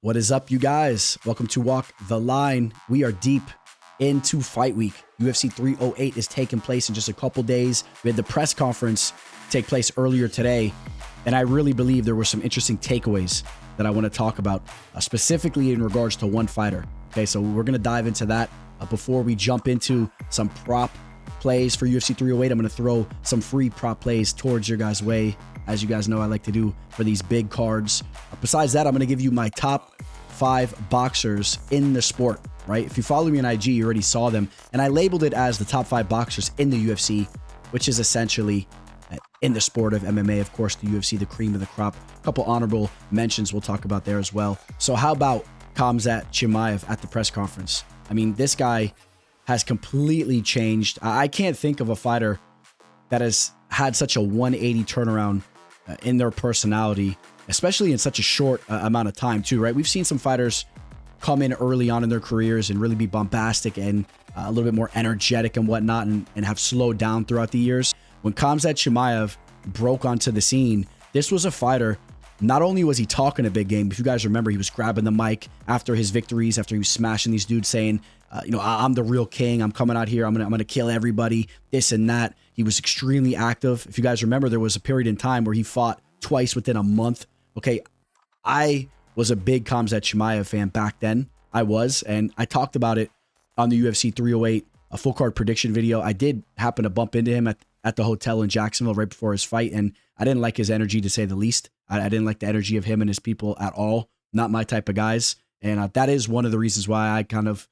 What is up, you guys? Welcome to Walk the Line. We are deep into fight week. UFC 308 is taking place in just a couple days. We had the press conference take place earlier today, and I really believe there were some interesting takeaways that I want to talk about, specifically in regards to one fighter. Okay, so we're going to dive into that. Before we jump into some prop plays for UFC 308, I'm going to throw some free prop plays towards your guys' way. As you guys know, I like to do for these big cards. Besides that, I'm going to give you my top 5 boxers in the sport, right? If you follow me on IG, you already saw them. And I labeled it as the top 5 boxers in the UFC, which is essentially in the sport of MMA. Of course, the UFC, the cream of the crop. A couple honorable mentions we'll talk about there as well. So how about Khamzat Chimaev at the press conference? I mean, this guy has completely changed. I can't think of a fighter that has had such a 180 turnaround in their personality, especially in such a short amount of time too, right? We've seen some fighters come in early on in their careers and really be bombastic and a little bit more energetic and whatnot, and have slowed down throughout the years. When Khamzat Chimaev broke onto the scene, this was a fighter. Not only was he talking a big game, if you guys remember, he was grabbing the mic after his victories, after he was smashing these dudes, saying, I'm the real king. I'm coming out here. I'm gonna kill everybody, this and that. He was extremely active. If you guys remember, there was a period in time where he fought twice within a month. Okay, I was a big Khamzat Chimaev fan back then. I was, and I talked about it on the UFC 308, a full card prediction video. I did happen to bump into him at the hotel in Jacksonville right before his fight, and I didn't like his energy, to say the least. I didn't like the energy of him and his people at all. Not my type of guys. And that is one of the reasons why I kind of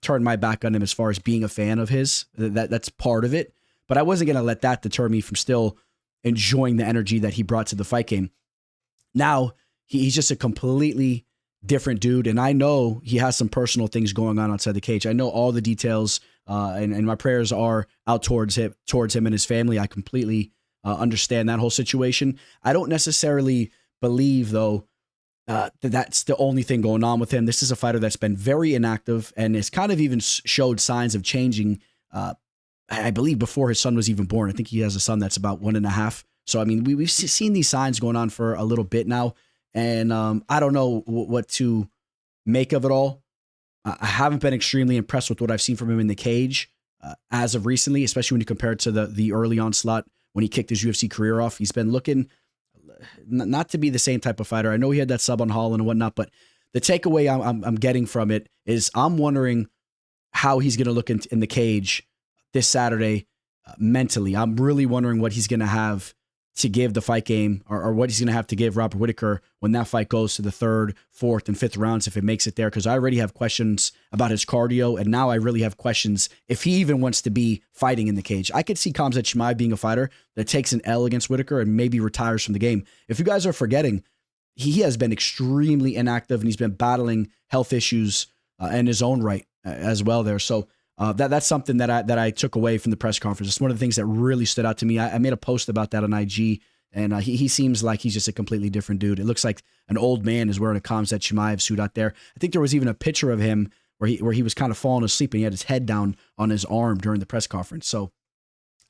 turned my back on him as far as being a fan of his. That's part of it. But I wasn't going to let that deter me from still enjoying the energy that he brought to the fight game. Now, he's just a completely different dude. And I know he has some personal things going on outside the cage. I know all the details, and my prayers are out towards him and his family. I completely understand that whole situation. I don't necessarily believe, though, that's the only thing going on with him. This is a fighter that's been very inactive and has kind of even showed signs of changing, I believe, before his son was even born. I think he has a son that's about 1.5. So, I mean, we've seen these signs going on for a little bit now, and I don't know what to make of it all. I haven't been extremely impressed with what I've seen from him in the cage as of recently, especially when you compare it to the early onslaught when he kicked his UFC career off. He's been looking not to be the same type of fighter. I know he had that sub on Holland and whatnot, but the takeaway I'm getting from it is I'm wondering how he's going to look in the cage this Saturday mentally. I'm really wondering what he's going to have to give the fight game, or what he's going to have to give Robert Whittaker when that fight goes to the 3rd, 4th, and 5th rounds, if it makes it there, because I already have questions about his cardio, and now I really have questions if he even wants to be fighting in the cage. I could see Khamzat Chimaev being a fighter that takes an L against Whittaker and maybe retires from the game. If you guys are forgetting, he has been extremely inactive, and he's been battling health issues in his own right as well there. So that's something that I took away from the press conference. It's one of the things that really stood out to me. I made a post about that on IG, and he seems like he's just a completely different dude. It looks like an old man is wearing a Khamzat Chimaev suit out there. I think there was even a picture of him where he was kind of falling asleep and he had his head down on his arm during the press conference. So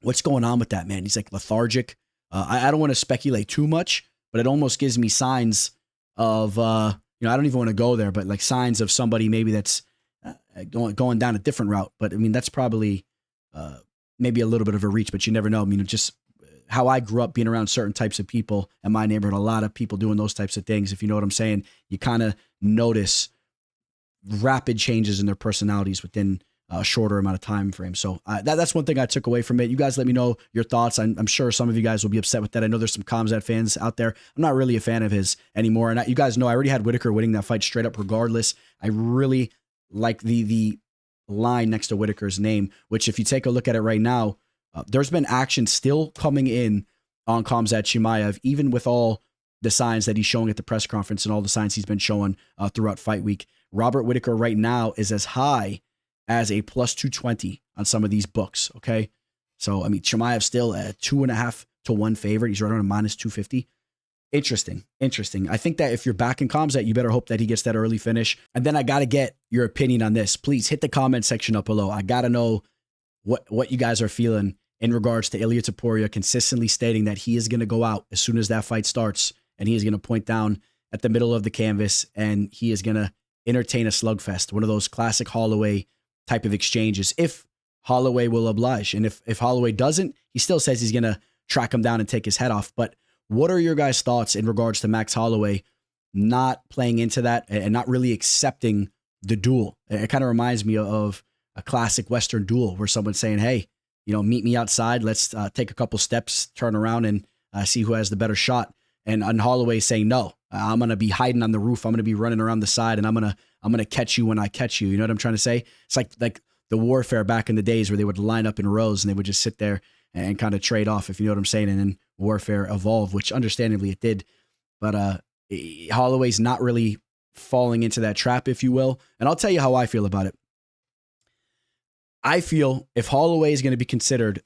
what's going on with that, man? He's like lethargic. I don't want to speculate too much, but it almost gives me signs of, I don't even want to go there, but like signs of somebody maybe that's going down a different route. But I mean, that's probably maybe a little bit of a reach, but you never know. I mean, just how I grew up being around certain types of people in my neighborhood, a lot of people doing those types of things. If you know what I'm saying, you kind of notice rapid changes in their personalities within a shorter amount of time frame. So that's one thing I took away from it. You guys let me know your thoughts. I'm sure some of you guys will be upset with that. I know there's some Khamzat fans out there. I'm not really a fan of his anymore. And you guys know I already had Whittaker winning that fight straight up regardless. I really like the line next to Whittaker's name, which if you take a look at it right now, there's been action still coming in on Khamzat Chimaev, even with all the signs that he's showing at the press conference and all the signs he's been showing throughout fight week. Robert Whittaker right now is as high as a plus 220 on some of these books. Okay. So, I mean, Chimaev still at 2.5 to 1 favorite. He's right around a minus 250. Interesting. I think that if you're backing Khamzat, you better hope that he gets that early finish. And then I got to get your opinion on this. Please hit the comment section up below. I got to know what you guys are feeling in regards to Ilia Topuria consistently stating that he is going to go out as soon as that fight starts, and he is going to point down at the middle of the canvas, and he is going to entertain a slugfest, one of those classic Holloway type of exchanges, if Holloway will oblige. And if Holloway doesn't, he still says he's going to track him down and take his head off. But what are your guys' thoughts in regards to Max Holloway not playing into that and not really accepting the duel? It kind of reminds me of a classic Western duel where someone's saying, hey, meet me outside. Let's take a couple steps, turn around, and see who has the better shot. And Holloway saying, no, I'm going to be hiding on the roof. I'm going to be running around the side, and I'm going to catch you when I catch you. You know what I'm trying to say? It's like the warfare back in the days where they would line up in rows and they would just sit there and kind of trade off, if you know what I'm saying. And then warfare evolved, which understandably it did. But Holloway's not really falling into that trap, if you will. And I'll tell you how I feel about it. I feel if Holloway is going to be considered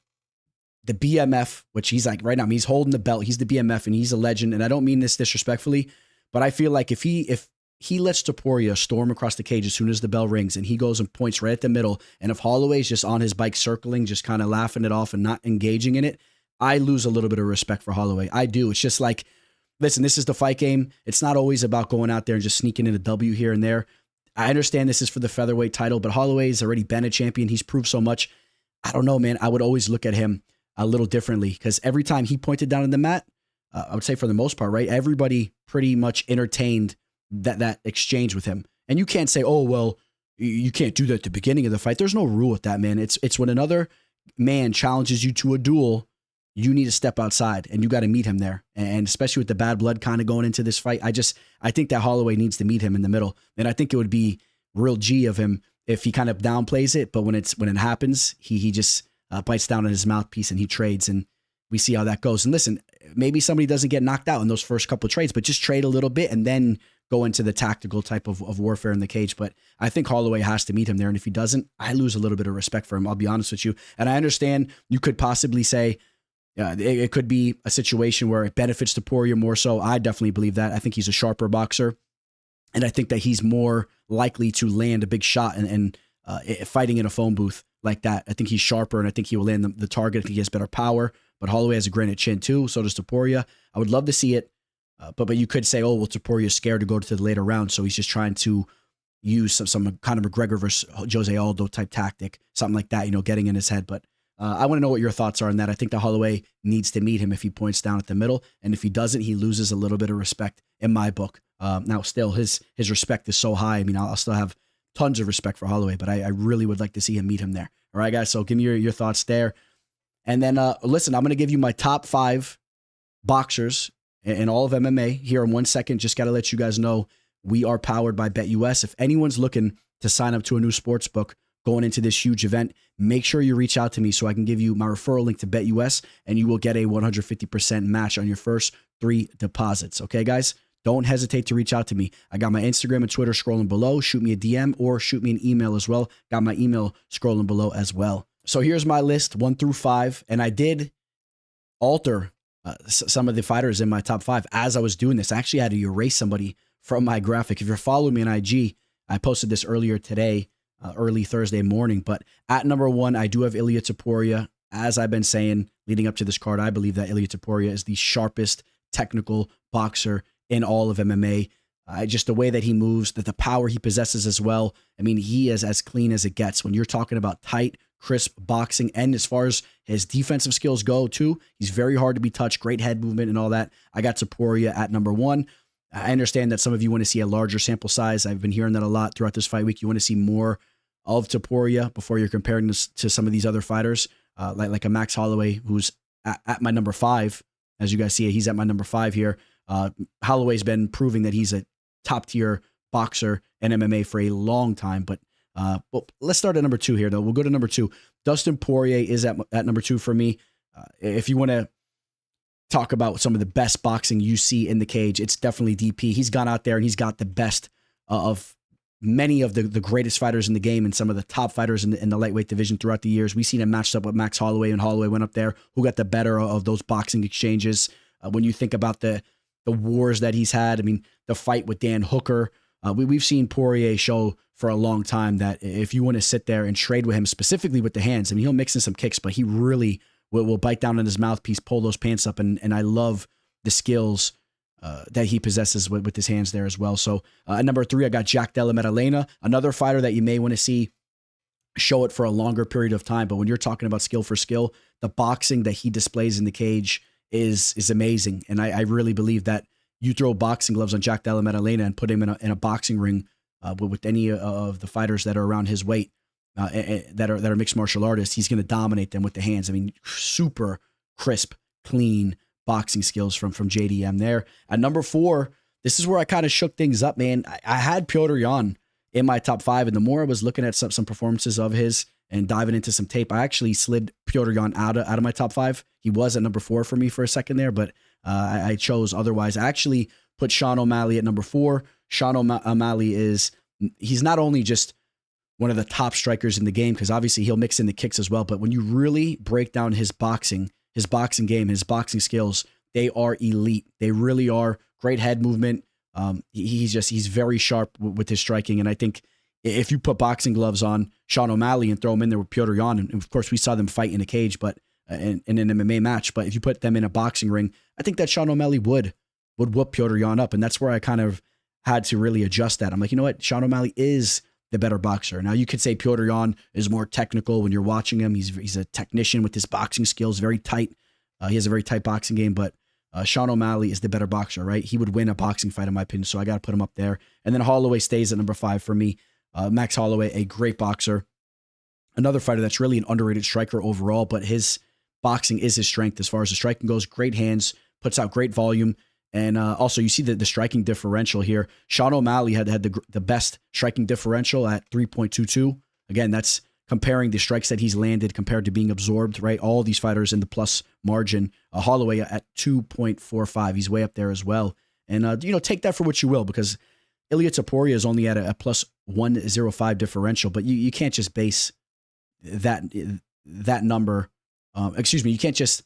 the BMF, which he's like right now, I mean, he's holding the belt, he's the BMF and he's a legend. And I don't mean this disrespectfully, but I feel like if he lets Topuria storm across the cage as soon as the bell rings and he goes and points right at the middle, and if Holloway's just on his bike circling, just kind of laughing it off and not engaging in it, I lose a little bit of respect for Holloway. I do. It's just like, listen, this is the fight game. It's not always about going out there and just sneaking in a W here and there. I understand this is for the featherweight title, but Holloway's already been a champion. He's proved so much. I don't know, man. I would always look at him a little differently because every time he pointed down in the mat, I would say for the most part, right, everybody pretty much entertained that exchange with him. And you can't say, oh, well, you can't do that at the beginning of the fight. There's no rule with that, man. It's when another man challenges you to a duel, you need to step outside and you got to meet him there. And especially with the bad blood kind of going into this fight, I think that Holloway needs to meet him in the middle. And I think it would be real G of him if he kind of downplays it. But when it happens, he just bites down on his mouthpiece and he trades, and we see how that goes. And listen, maybe somebody doesn't get knocked out in those first couple of trades, but just trade a little bit and then go into the tactical type of warfare in the cage. But I think Holloway has to meet him there. And if he doesn't, I lose a little bit of respect for him. I'll be honest with you. And I understand you could possibly say, it could be a situation where it benefits Topuria more so. I definitely believe that. I think he's a sharper boxer, and I think that he's more likely to land a big shot and fighting in a phone booth like that. I think he's sharper, and I think he will land the target. I think he has better power, but Holloway has a granite chin too. So does Topuria. I would love to see it, but you could say, oh, well, Topuria's scared to go to the later round, so he's just trying to use some kind of McGregor versus Jose Aldo type tactic, something like that, getting in his head. But I want to know what your thoughts are on that. I think that Holloway needs to meet him if he points down at the middle. And if he doesn't, he loses a little bit of respect in my book. Now, still, his respect is so high. I mean, I'll still have tons of respect for Holloway, but I really would like to see him meet him there. All right, guys, so give me your thoughts there. And then, listen, I'm going to give you my top 5 boxers in all of MMA here in 1 second. Just got to let you guys know we are powered by BetUS. If anyone's looking to sign up to a new sports book going into this huge event, make sure you reach out to me so I can give you my referral link to BetUS, and you will get a 150% match on your first 3 deposits. Okay, guys? Don't hesitate to reach out to me. I got my Instagram and Twitter scrolling below. Shoot me a DM or shoot me an email as well. Got my email scrolling below as well. So here's my list, 1 through 5, and I did alter some of the fighters in my top 5 as I was doing this. I actually had to erase somebody from my graphic. If you're following me on IG, I posted this earlier today, early Thursday morning. But at number 1, I do have Ilia Topuria. As I've been saying leading up to this card, I believe that Ilia Topuria is the sharpest technical boxer in all of MMA. Just the way that he moves, the power he possesses as well. I mean, he is as clean as it gets. When you're talking about tight, crisp boxing, and as far as his defensive skills go too, he's very hard to be touched, great head movement and all that. I got Topuria at number 1. I understand that some of you want to see a larger sample size. I've been hearing that a lot throughout this fight week. You want to see more of Topuria before you're comparing this to some of these other fighters, like a Max Holloway, who's at my number 5. As you guys see, he's at my number 5 here. Holloway's been proving that he's a top-tier boxer in MMA for a long time. But well, let's start at number 2 here, though. We'll go to number 2. Dustin Poirier is at number 2 for me. If you want to talk about some of the best boxing you see in the cage, it's definitely DP. He's gone out there and he's got the best of many of the greatest fighters in the game and some of the top fighters in the lightweight division throughout the years. We've seen him matched up with Max Holloway, and Holloway went up there. Who got the better of those boxing exchanges? When you think about the wars that he's had, I mean, the fight with Dan Hooker, we've seen Poirier show for a long time that if you want to sit there and trade with him, specifically with the hands, I mean, he'll mix in some kicks, but he really will bite down on his mouthpiece, pull those pants up, and I love the skills that he possesses with his hands there as well. So at number 3, I got Jack Della Maddalena, another fighter that you may want to see show it for a longer period of time. But when you're talking about skill for skill, the boxing that he displays in the cage is amazing. And I really believe that you throw boxing gloves on Jack Della Maddalena and put him in a boxing ring with any of the fighters that are around his weight, that are mixed martial artists, he's going to dominate them with the hands. I mean, super crisp, clean boxing skills from JDM there. At number 4, this is where I kind of shook things up, man. I had Piotr Jan in my top 5, and the more I was looking at some performances of his and diving into some tape, I actually slid Piotr Jan out of my top 5. He was at number 4 for me for a second there, but I chose otherwise. I actually put Sean O'Malley at number 4. Sean O'Malley he's not only just one of the top strikers in the game, because obviously he'll mix in the kicks as well, but when you really break down his boxing game, his boxing skills, they are elite. They really are. Great head movement. He's very sharp with his striking. And I think if you put boxing gloves on Sean O'Malley and throw him in there with Piotr Jan, and of course we saw them fight in a cage, but in an MMA match, but if you put them in a boxing ring, I think that Sean O'Malley would whoop Piotr Jan up. And that's where I kind of had to really adjust that. I'm like, you know what? Sean O'Malley is the better boxer. Now you could say Piotr Jan is more technical when you're watching him. He's a technician with his boxing skills, very tight. He has a very tight boxing game, but Sean O'Malley is the better boxer, right? He would win a boxing fight in my opinion, so I got to put him up there. And then Holloway stays at number 5 for me. Max Holloway, a great boxer. Another fighter that's really an underrated striker overall, but his boxing is his strength as far as the striking goes. Great hands, puts out great volume. And also, you see the striking differential here. Sean O'Malley had the best striking differential at 3.22. Again, that's comparing the strikes that he's landed compared to being absorbed, right? All these fighters in the plus margin. Holloway at 2.45. He's way up there as well. And, take that for what you will, because Ilia Topuria is only at a plus 105 differential, but you can't just base that number. You can't just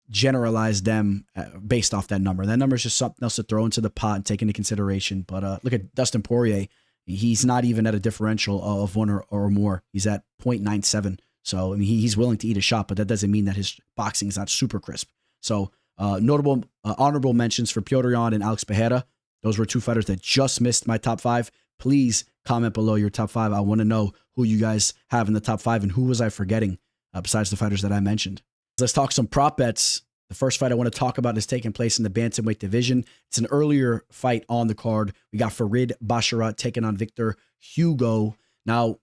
generalize them based off that number. That number is just something else to throw into the pot and take into consideration. But look at Dustin Poirier. He's not even at a differential of 1 or more. He's at 0.97. So, I mean, he's willing to eat a shot, but that doesn't mean that his boxing is not super crisp. So, notable honorable mentions for Piotr Jan and Alex Pereira. Those were 2 fighters that just missed my top 5. Please comment below your top 5. I want to know who you guys have in the top 5 and who was I forgetting besides the fighters that I mentioned. Let's talk some prop bets. The first fight I want to talk about is taking place in the bantamweight division. It's an earlier fight on the card. We got Farid Basharat taking on Victor Hugo. Now,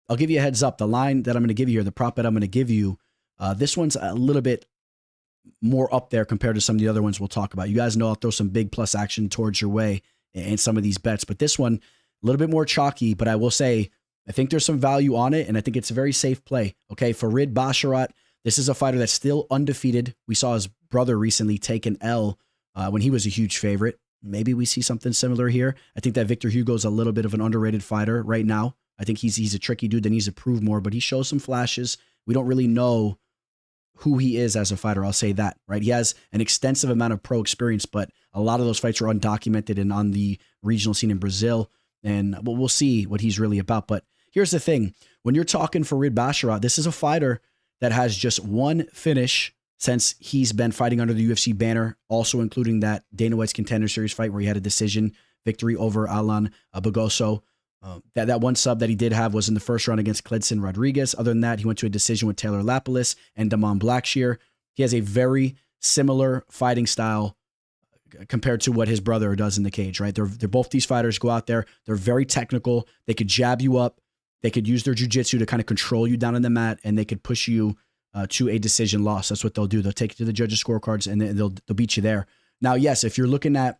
I'll give you a heads up. The line that I'm going to give you here, the prop bet I'm going to give you, this one's a little bit more up there compared to some of the other ones we'll talk about. You guys know I'll throw some big plus action towards your way in some of these bets, but this one, a little bit more chalky, but I will say, I think there's some value on it, and I think it's a very safe play. Okay, Farid Basharat, this is a fighter that's still undefeated. We saw his brother recently take an L when he was a huge favorite. Maybe we see something similar here. I think that Victor Hugo's a little bit of an underrated fighter right now. I think he's a tricky dude that needs to prove more, but he shows some flashes. We don't really know who he is as a fighter. I'll say that, right? He has an extensive amount of pro experience, but a lot of those fights are undocumented and on the regional scene in Brazil. And we'll see what he's really about. But here's the thing. When you're talking Farid Basharat, this is a fighter that has just one finish since he's been fighting under the UFC banner, also including that Dana White's Contender Series fight where he had a decision victory over Alan Bagoso. That one sub that he did have was in the first round against Cledson Rodriguez. Other than that, he went to a decision with Taylor Lapilus and Damon Blackshear. He has a very similar fighting style compared to what his brother does in the cage, right? They're both these fighters go out there. They're very technical. They could jab you up. They could use their jiu-jitsu to kind of control you down on the mat, and they could push you to a decision loss. That's what they'll do. They'll take you to the judges' scorecards, and they'll beat you there. Now, yes, if you're looking at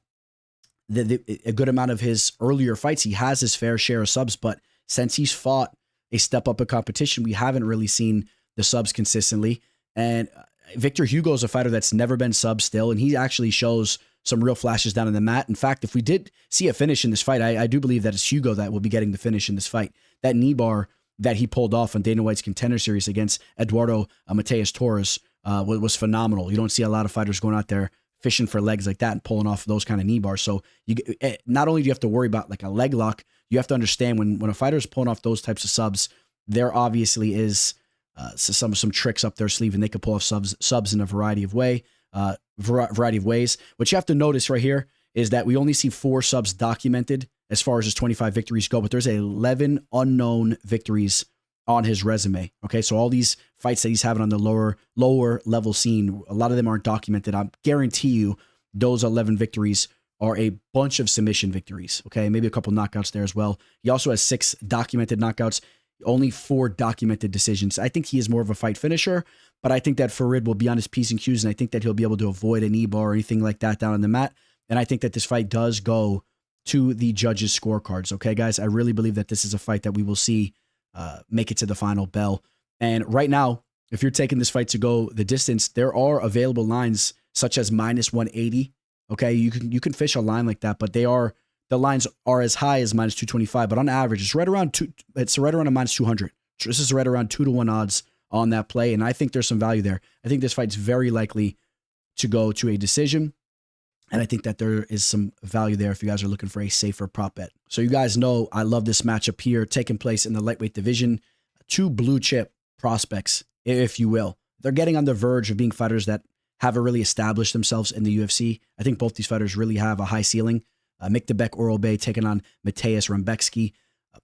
a good amount of his earlier fights, he has his fair share of subs, but since he's fought a step up in competition, we haven't really seen the subs consistently. And Victor Hugo is a fighter that's never been sub still, and he actually shows some real flashes down on the mat. In fact, if we did see a finish in this fight, I do believe that it's Hugo that will be getting the finish in this fight. That knee bar that he pulled off on Dana White's Contender Series against Eduardo Mateus Torres was phenomenal. You don't see a lot of fighters going out there fishing for legs like that and pulling off those kind of knee bars. So you not only do you have to worry about like a leg lock, you have to understand when a fighter is pulling off those types of subs, there obviously is some tricks up their sleeve, and they could pull off subs in a variety of ways. What you have to notice right here is that we only see 4 subs documented as far as his 25 victories go, but there's 11 unknown victories on his resume. Okay, so all these fights that he's having on the lower level scene, a lot of them aren't documented. I guarantee you those 11 victories are a bunch of submission victories. Okay, maybe a couple knockouts there as well. He also has 6 documented knockouts, only 4 documented decisions. I think he is more of a fight finisher, but I think that Farid will be on his P's and Q's, and I think that he'll be able to avoid an E-bar or anything like that down on the mat. And I think that this fight does go to the judges' scorecards. Okay, guys, I really believe that this is a fight that we will see make it to the final bell. And right now, if you're taking this fight to go the distance, there are available lines such as -180. Okay, you can fish a line like that, but the lines are as high as -225. But on average, it's right around a -200. This is right around 2-to-1 odds on that play, and I think there's some value there. I think this fight's very likely to go to a decision. And I think that there is some value there if you guys are looking for a safer prop bet. So you guys know I love this matchup here taking place in the lightweight division. 2 blue chip prospects, if you will. They're getting on the verge of being fighters that haven't really established themselves in the UFC. I think both these fighters really have a high ceiling. Miktabek Orolbey taking on Mateusz Rembecki.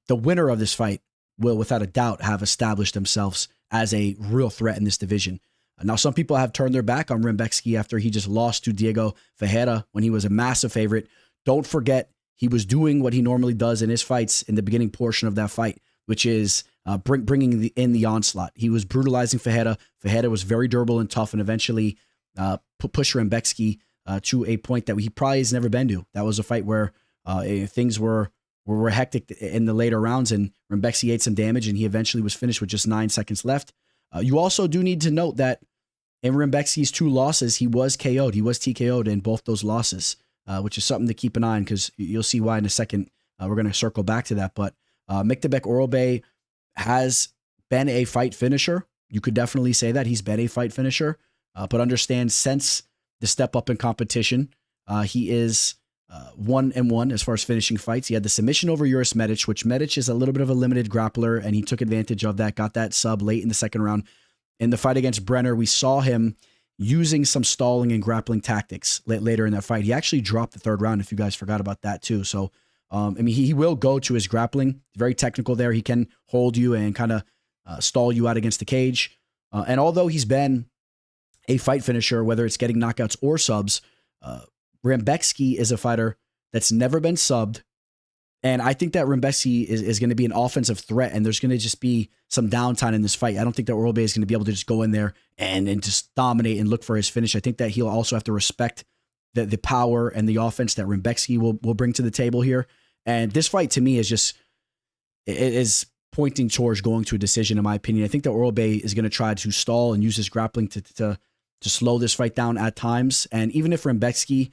The winner of this fight will, without a doubt, have established themselves as a real threat in this division. Now, some people have turned their back on Rembecki after he just lost to Diego Ferreira when he was a massive favorite. Don't forget, he was doing what he normally does in his fights in the beginning portion of that fight, which is bringing in the onslaught. He was brutalizing Ferreira. Ferreira was very durable and tough and eventually pushed Rembecki to a point that he probably has never been to. That was a fight where things were hectic in the later rounds, and Rembecki ate some damage, and he eventually was finished with just 9 seconds left. You also do need to note that in Rembecki's 2 losses, he was KO'd. He was TKO'd in both those losses, which is something to keep an eye on because you'll see why in a second. We're going to circle back to that. But Miktabek Orolbey has been a fight finisher. You could definitely say that he's been a fight finisher. But understand, since the step up in competition, he is 1-1 as far as finishing fights. He had the submission over Uros Medic, which Medic is a little bit of a limited grappler, and he took advantage of that, got that sub late in the second round. In the fight against Brenner, we saw him using some stalling and grappling tactics later in that fight. He actually dropped the 3rd round, if you guys forgot about that too. So, I mean, he will go to his grappling. Very technical there. He can hold you and kind of stall you out against the cage. And although he's been a fight finisher, whether it's getting knockouts or subs, Rembecki is a fighter that's never been subbed. And I think that Rembecki is going to be an offensive threat, and there's going to just be some downtime in this fight. I don't think that Orolbey is going to be able to just go in there and just dominate and look for his finish. I think that he'll also have to respect the power and the offense that Rembecki will bring to the table here. And this fight, to me, is pointing towards going to a decision, in my opinion. I think that Orolbey is going to try to stall and use his grappling to slow this fight down at times. And even if Rembecki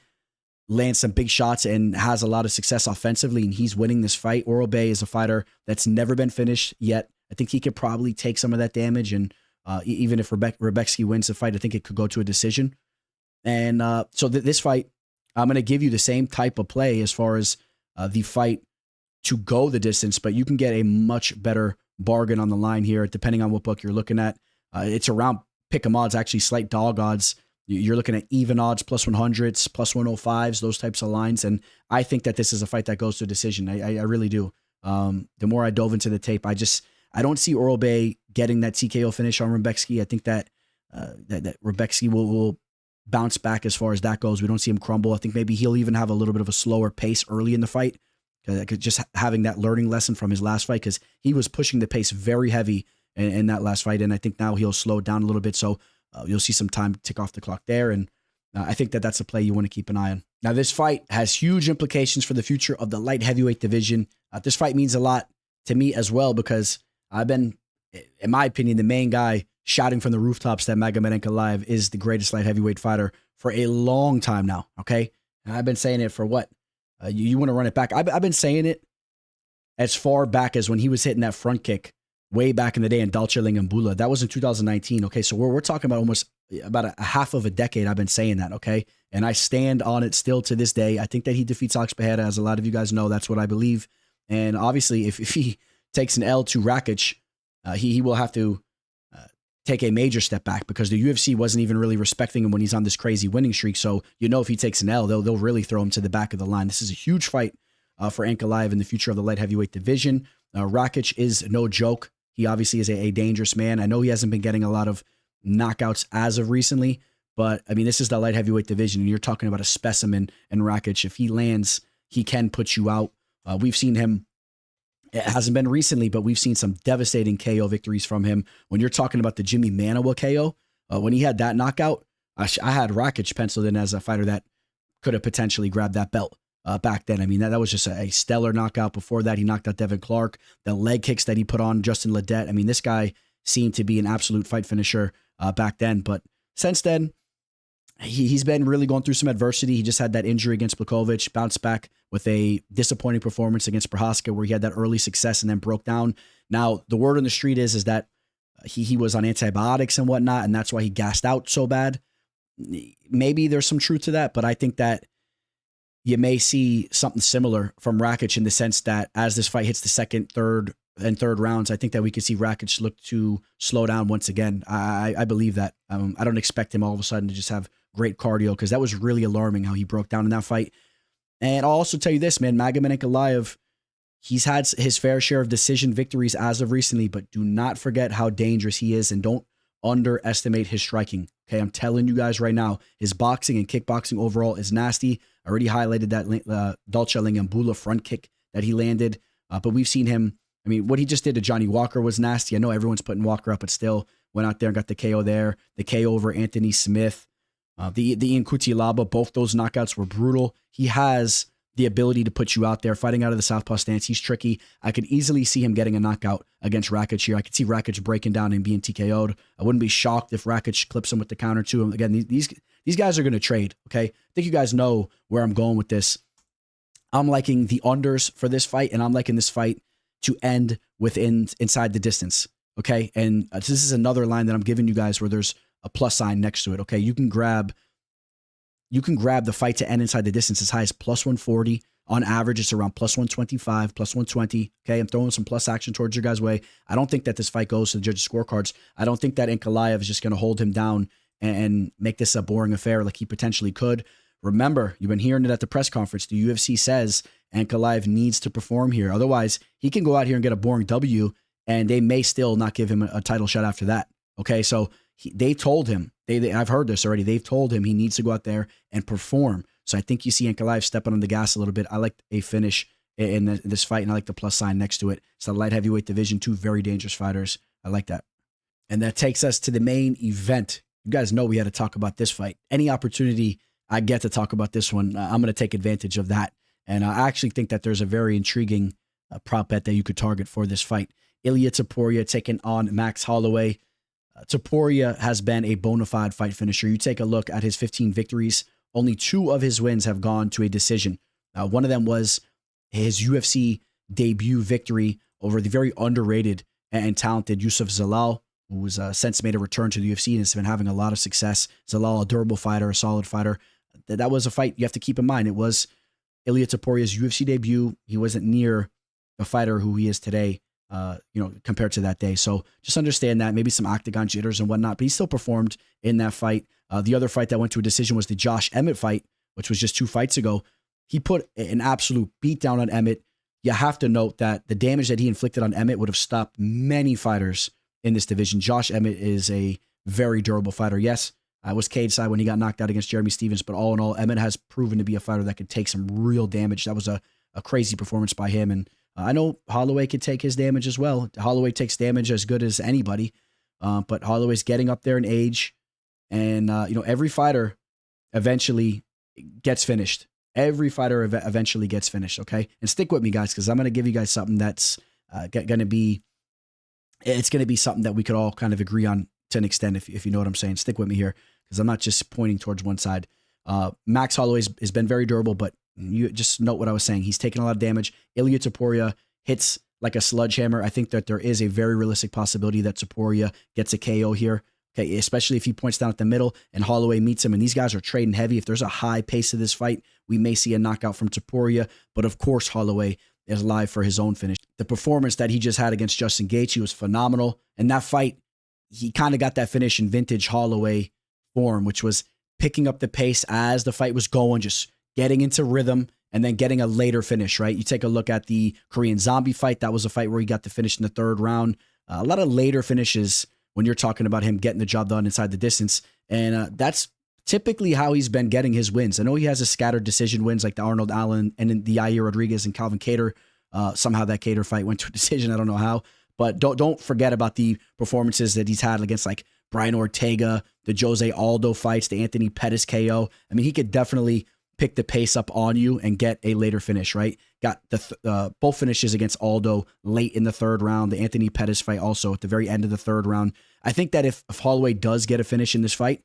lands some big shots and has a lot of success offensively and he's winning this fight, Orolbey is a fighter that's never been finished yet. I think he could probably take some of that damage, and even if Rembecki wins the fight, I think it could go to a decision. And so this fight, I'm going to give you the same type of play as far as the fight to go the distance, but you can get a much better bargain on the line here, depending on what book you're looking at. It's around pick'em odds, actually slight dog odds. You're looking at even odds, +100s, +105s, those types of lines. And I think that this is a fight that goes to a decision. I really do. The more I dove into the tape, I don't see Orolbey getting that TKO finish on Rembecki. I think that Rembecki will bounce back as far as that goes. We don't see him crumble. I think maybe he'll even have a little bit of a slower pace early in the fight, just having that learning lesson from his last fight, because he was pushing the pace very heavy in that last fight. And I think now he'll slow down a little bit. So you'll see some time tick off the clock there. And I think that that's a play you want to keep an eye on. Now, this fight has huge implications for the future of the light heavyweight division. This fight means a lot to me as well, because I've been, in my opinion, the main guy shouting from the rooftops that Magomed Ankalaev is the greatest light heavyweight fighter for a long time now, okay? And I've been saying it for what? You want to run it back? I've been saying it as far back as when he was hitting that front kick way back in the day in Dalcherling and Bula. That was in 2019, okay? So we're talking about almost about a half of a decade I've been saying that, okay? And I stand on it still to this day. I think that he defeats Alex Pereira, as a lot of you guys know. That's what I believe. And obviously, if he takes an L to Rakic, he will have to take a major step back because the UFC wasn't even really respecting him when he's on this crazy winning streak. So, if he takes an L, they'll really throw him to the back of the line. This is a huge fight for Ankalaev in the future of the light heavyweight division. Rakic is no joke. He obviously is a dangerous man. I know he hasn't been getting a lot of knockouts as of recently, but I mean, this is the light heavyweight division, and you're talking about a specimen in Rakic. If he lands, he can put you out. We've seen him. It hasn't been recently, but we've seen some devastating KO victories from him. When you're talking about the Jimmy Manuwa KO, when he had that knockout, I had Rakic penciled in as a fighter that could have potentially grabbed that belt back then. I mean, that was just a stellar knockout. Before that, he knocked out Devin Clark. The leg kicks that he put on Justin Ledet. I mean, this guy seemed to be an absolute fight finisher back then. But since then, he's been really going through some adversity. He just had that injury against Blachowicz, bounced back with a disappointing performance against Prohaska where he had that early success and then broke down. Now, the word on the street is that he was on antibiotics and whatnot, and that's why he gassed out so bad. Maybe there's some truth to that, but I think that you may see something similar from Rakic in the sense that as this fight hits the second, third rounds, I think that we could see Rakic look to slow down once again. I believe that. I don't expect him all of a sudden to just have great cardio because that was really alarming how he broke down in that fight. And I'll also tell you this, man, Magomed Ankalaev, he's had his fair share of decision victories as of recently, but do not forget how dangerous he is and don't underestimate his striking. Okay, I'm telling you guys right now, his boxing and kickboxing overall is nasty. I already highlighted that Dolce Lingambula front kick that he landed, but we've seen him. I mean, what he just did to Johnny Walker was nasty. I know everyone's putting Walker up, but still went out there and got the KO there. The KO over Anthony Smith. The Ian Kutilaba, both those knockouts were brutal. He has the ability to put you out there. Fighting out of the southpaw stance, he's tricky. I could easily see him getting a knockout against Rakic here. I could see Rakic breaking down and being TKO'd. I wouldn't be shocked if Rakic clips him with the counter to him. Again, these guys are going to trade, okay? I think you guys know where I'm going with this. I'm liking the unders for this fight, and I'm liking this fight to end inside the distance, okay? And this is another line that I'm giving you guys where there's a plus sign next to it, okay? You can grab the fight to end inside the distance as high as plus 140. On average, it's around plus 125, plus 120, okay? I'm throwing some plus action towards your guys' way. I don't think that this fight goes to the judges' scorecards. I don't think that Ankalaev is just going to hold him down and make this a boring affair like he potentially could. Remember, you've been hearing it at the press conference. The UFC says Ankalaev needs to perform here. Otherwise, he can go out here and get a boring W, and they may still not give him a title shot after that, okay? So they told him, I've heard this already, they've told him he needs to go out there and perform. So I think you see Ankalaev stepping on the gas a little bit. I like a finish in this fight, and I like the plus sign next to it. It's the light heavyweight division, two very dangerous fighters. I like that. And that takes us to the main event. You guys know we had to talk about this fight. Any opportunity I get to talk about this one, I'm going to take advantage of that. And I actually think that there's a very intriguing prop bet that you could target for this fight. Ilya Topuria taking on Max Holloway. Topuria has been a bona fide fight finisher. You take a look at his 15 victories. Only 2 of his wins have gone to a decision. One of them was his UFC debut victory over the very underrated and talented Yusuf Zalal, who was since made a return to the UFC and has been having a lot of success. Zalal, a durable fighter, a solid fighter. That was a fight you have to keep in mind. It was Ilya Topuria's UFC debut. He wasn't near the fighter who he is today, compared to that day. So just understand that. Maybe some octagon jitters and whatnot, but he still performed in that fight. The other fight that went to a decision was the Josh Emmett fight, which was just 2 fights ago. He put an absolute beatdown on Emmett. You have to note that the damage that he inflicted on Emmett would have stopped many fighters in this division. Josh Emmett is a very durable fighter. Yes, I was cage side when he got knocked out against Jeremy Stevens, but all in all, Emmett has proven to be a fighter that could take some real damage. That was a crazy performance by him. And I know Holloway could take his damage as well. Holloway takes damage as good as anybody, but Holloway's getting up there in age. And, every fighter eventually gets finished. Every fighter eventually gets finished, okay? And stick with me, guys, because I'm going to give you guys something that's going to be something that we could all kind of agree on to an extent, if you know what I'm saying. Stick with me here, because I'm not just pointing towards one side. Max Holloway has been very durable, but you just note what I was saying. He's taken a lot of damage. Ilya Topuria hits like a sledgehammer. I think that there is a very realistic possibility that Topuria gets a KO here. Okay, especially if he points down at the middle and Holloway meets him, and these guys are trading heavy. If there's a high pace of this fight, we may see a knockout from Topuria, but of course Holloway is live for his own finish. The performance that he just had against Justin Gaethje was phenomenal, and that fight, he kind of got that finish in vintage Holloway form, which was picking up the pace as the fight was going, just getting into rhythm and then getting a later finish, right? You take a look at the Korean Zombie fight. That was a fight where he got the finish in the third round. A lot of later finishes when you're talking about him getting the job done inside the distance. And that's typically how he's been getting his wins. I know he has a scattered decision wins like the Arnold Allen and then the Yair Rodriguez and Calvin Kattar. Somehow that Kattar fight went to a decision. I don't know how. But don't forget about the performances that he's had against like Brian Ortega, the Jose Aldo fights, the Anthony Pettis KO. I mean, he could definitely pick the pace up on you and get a later finish, right? Got the both finishes against Aldo late in the third round. The Anthony Pettis fight also at the very end of the third round. I think that if Holloway does get a finish in this fight,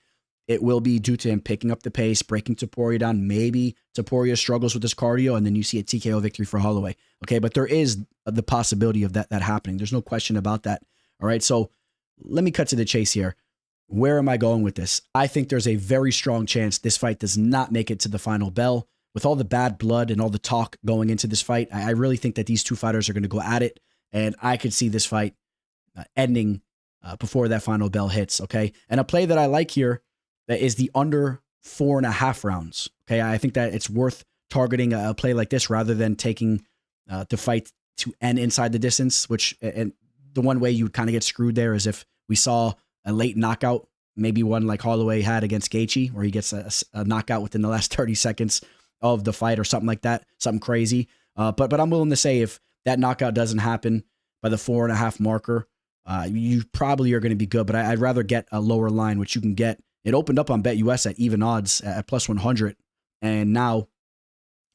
it will be due to him picking up the pace, breaking Topuria down. Maybe Topuria struggles with his cardio, and then you see a TKO victory for Holloway. Okay, but there is the possibility of that happening. There's no question about that. All right, so let me cut to the chase here. Where am I going with this? I think there's a very strong chance this fight does not make it to the final bell. With all the bad blood and all the talk going into this fight, I really think that these two fighters are going to go at it, and I could see this fight ending before that final bell hits, okay? And a play that I like here that is the under 4.5 rounds. Okay, I think that it's worth targeting a play like this rather than taking the fight to end inside the distance, which, and the one way you would kind of get screwed there is if we saw a late knockout, maybe one like Holloway had against Gaethje, where he gets a knockout within the last 30 seconds of the fight or something like that, something crazy. But I'm willing to say if that knockout doesn't happen by the 4.5 marker, you probably are going to be good, but I'd rather get a lower line, which you can get. It opened up on BetUS at even odds at plus 100, and now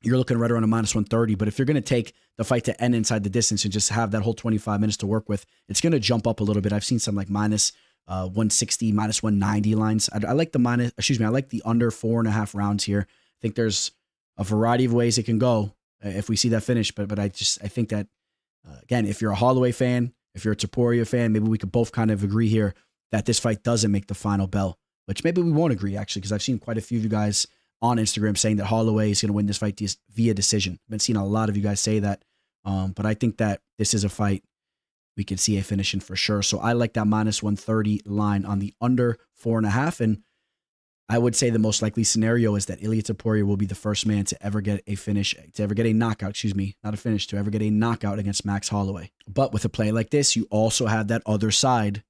you're looking right around a minus 130. But if you're going to take the fight to end inside the distance and just have that whole 25 minutes to work with, it's going to jump up a little bit. I've seen some like minus 160, minus 190 lines. I like I like the under 4.5 rounds here. I think there's a variety of ways it can go if we see that finish. But I think that, again, if you're a Holloway fan, if you're a Topuria fan, maybe we could both kind of agree here that this fight doesn't make the final bell. Which maybe we won't agree, actually, because I've seen quite a few of you guys on Instagram saying that Holloway is going to win this fight via decision. I've been seeing a lot of you guys say that. But I think that this is a fight we can see a finish in for sure. So I like that minus 130 line on the under 4.5. And I would say the most likely scenario is that Ilia Topuria will be the first man to ever get a finish, to ever get a knockout, not a finish, to ever get a knockout against Max Holloway. But with a play like this, you also have that other side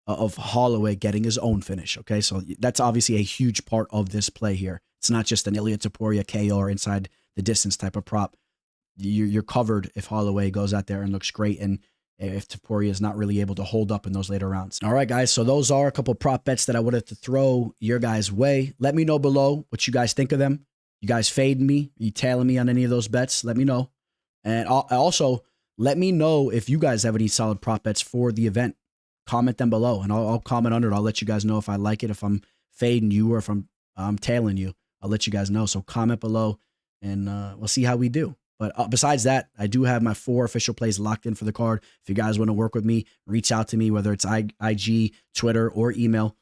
of Holloway getting his own finish, okay? So that's obviously a huge part of this play here. It's not just an Ilia Topuria KO or inside the distance type of prop. You're covered if Holloway goes out there and looks great, and if Topuria is not really able to hold up in those later rounds. All right, guys, so those are a couple prop bets that I wanted to throw your guys' way. Let me know below what you guys think of them. You guys fading me? Are you tailing me on any of those bets? Let me know. And also, let me know if you guys have any solid prop bets for the event. Comment them below, and I'll comment under it. I'll let you guys know if I like it, if I'm fading you, or if I'm tailing you. I'll let you guys know. So comment below, and we'll see how we do. But besides that, I do have my 4 official plays locked in for the card. If you guys want to work with me, reach out to me, whether it's IG, Twitter, or email.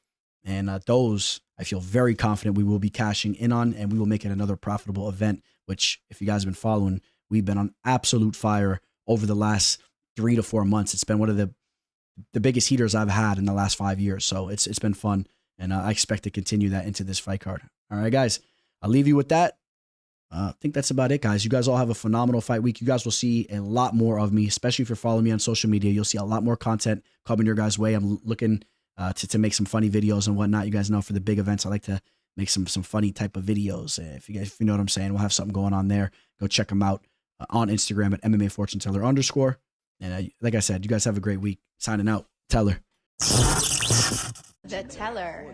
And those, I feel very confident we will be cashing in on, and we will make it another profitable event, which, if you guys have been following, we've been on absolute fire over the last 3 to 4 months. It's been one of the biggest heaters I've had in the last 5 years. So it's been fun, and I expect to continue that into this fight card. All right, guys, I'll leave you with that. I think that's about it, guys. You guys all have a phenomenal fight week. You guys will see a lot more of me, especially if you're following me on social media. You'll see a lot more content coming your guys' way. I'm looking to make some funny videos and whatnot. You guys know for the big events, I like to make some funny type of videos. If you know what I'm saying, we'll have something going on there. Go check them out on Instagram at MMA Fortune Teller _. And like I said, you guys have a great week. Signing out. Teller. The Teller.